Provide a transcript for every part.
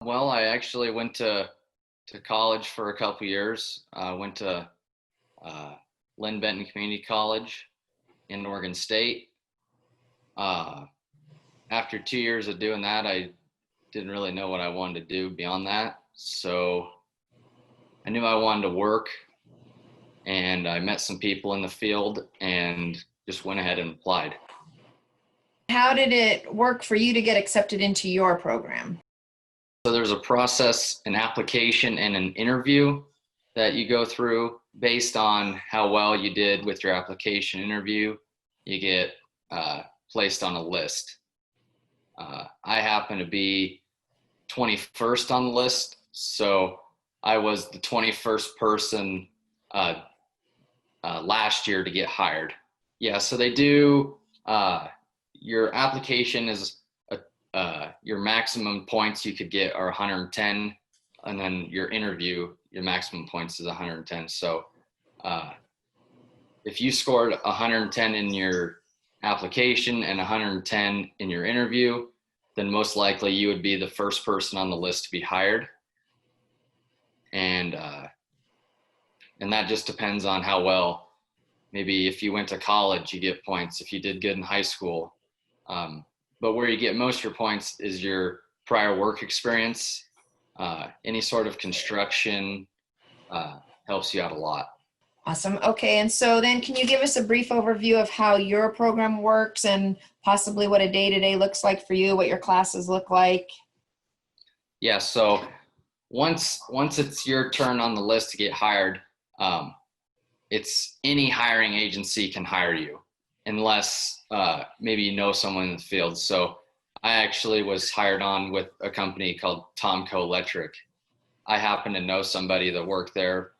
Well, I actually went to college for a couple years. I went to uh, Lynn Benton Community College in Oregon State. Uh, After 2 years of doing that, I didn't really know what I wanted to do beyond that. So I knew I wanted to work, and I met some people in the field and just went ahead and applied. How did it work for you to get accepted into your program? So there's a process, an application, and an interview that you go through based on how well you did with your application interview. You get placed on a list. I happen to be 21st on the list, so I was the 21st person last year to get hired. Yeah, so they do. Your application is your maximum points you could get are 110, and then your interview, your maximum points is 110. So if you scored 110 in your application and 110 in your interview, then most likely you would be the first person on the list to be hired. And that just depends on how well. Maybe if you went to college, you get points. If you did good in high school. But where you get most of your points is your prior work experience. Any sort of construction helps you out a lot. Awesome. Okay, and so then can you give us a brief overview of how your program works and possibly what a day-to-day looks like for you, what your classes look like? Yeah, so once it's your turn on the list to get hired, it's any hiring agency can hire you unless maybe you know someone in the field. So I actually was hired on with a company called Tomco Electric. I happen to know somebody that worked there,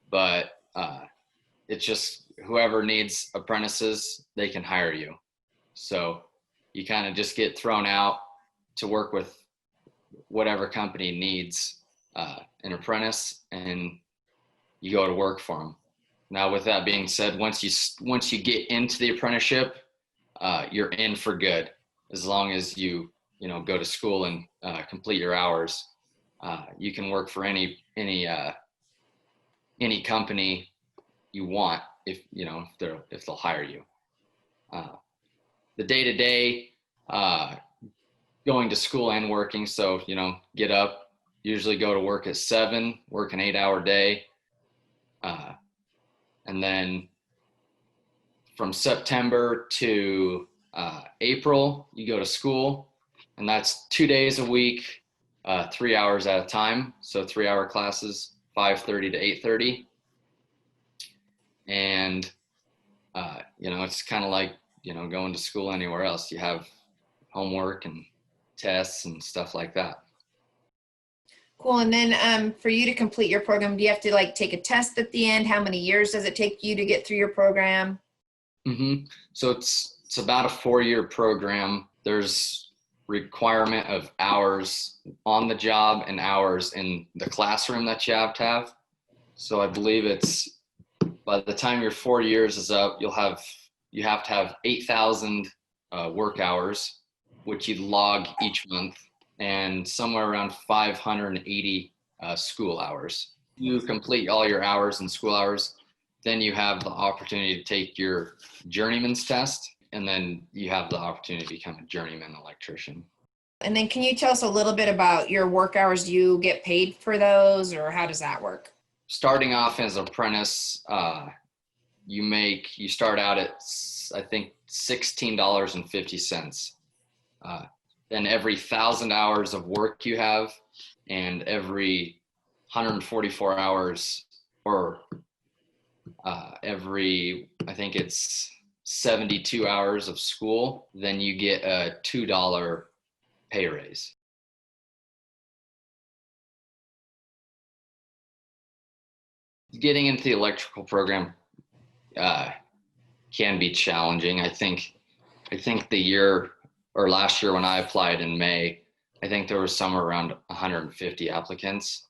but it's just whoever needs apprentices, they can hire you. So you kind of just get thrown out to work with whatever company needs an apprentice, and you go to work for them. Now, with that being said, once you get into the apprenticeship, you're in for good. As long as you go to school and complete your hours, you can work for any company you want if they'll hire you. The day-to-day, going to school and working. So get up, usually go to work at 7, work an 8-hour day. And then from September to April, you go to school, and that's 2 days a week, 3 hours at a time. So 3-hour classes, 5:30 to 8:30. And, it's kind of like, going to school anywhere else. You have homework and tests and stuff like that. Cool. And then for you to complete your program, do you have to take a test at the end? How many years does it take you to get through your program? Mm-hmm. So it's about a 4-year program. There's requirement of hours on the job and hours in the classroom that you have to have. So I believe it's by the time your 4 years is up, you have to have 8,000 work hours, which you log each month, and somewhere around 580 school hours. You complete all your hours and school hours, then you have the opportunity to take your journeyman's test, and then you have the opportunity to become a journeyman electrician. And then can you tell us a little bit about your work hours? Do you get paid for those, or how does that work? Starting off as an apprentice, you start out at, I think, $16.50. Then every 1,000 hours of work you have, and every 144 hours, or every, I think it's 72 hours of school, then you get a $2 pay raise. Getting into the electrical program can be challenging. I think the year or last year when I applied in May, I think there was somewhere around 150 applicants.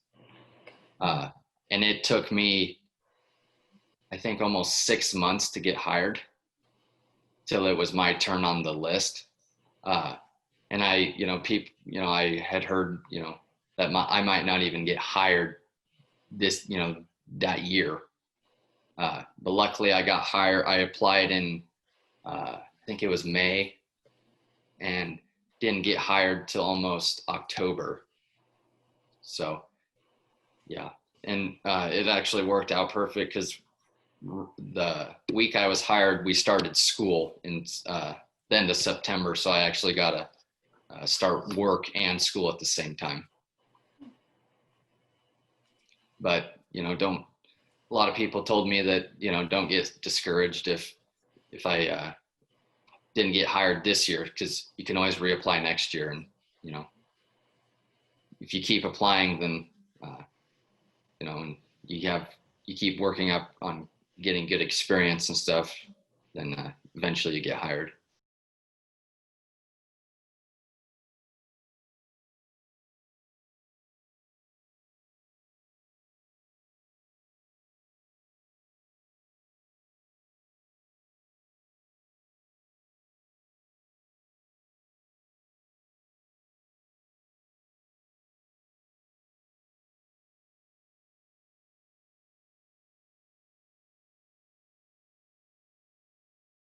And it took me, I think, almost 6 months to get hired till it was my turn on the list. And I had heard, that I might not even get hired this, that year. But luckily I got hired. I applied in, I think it was May, and didn't get hired till almost October. So yeah. And it actually worked out perfect because the week I was hired, we started school in the end of September. So I actually got to start work and school at the same time. But, a lot of people told me that, don't get discouraged if I didn't get hired this year, because you can always reapply next year. And, if you keep applying, then, and you keep working up on getting good experience and stuff, then eventually you get hired.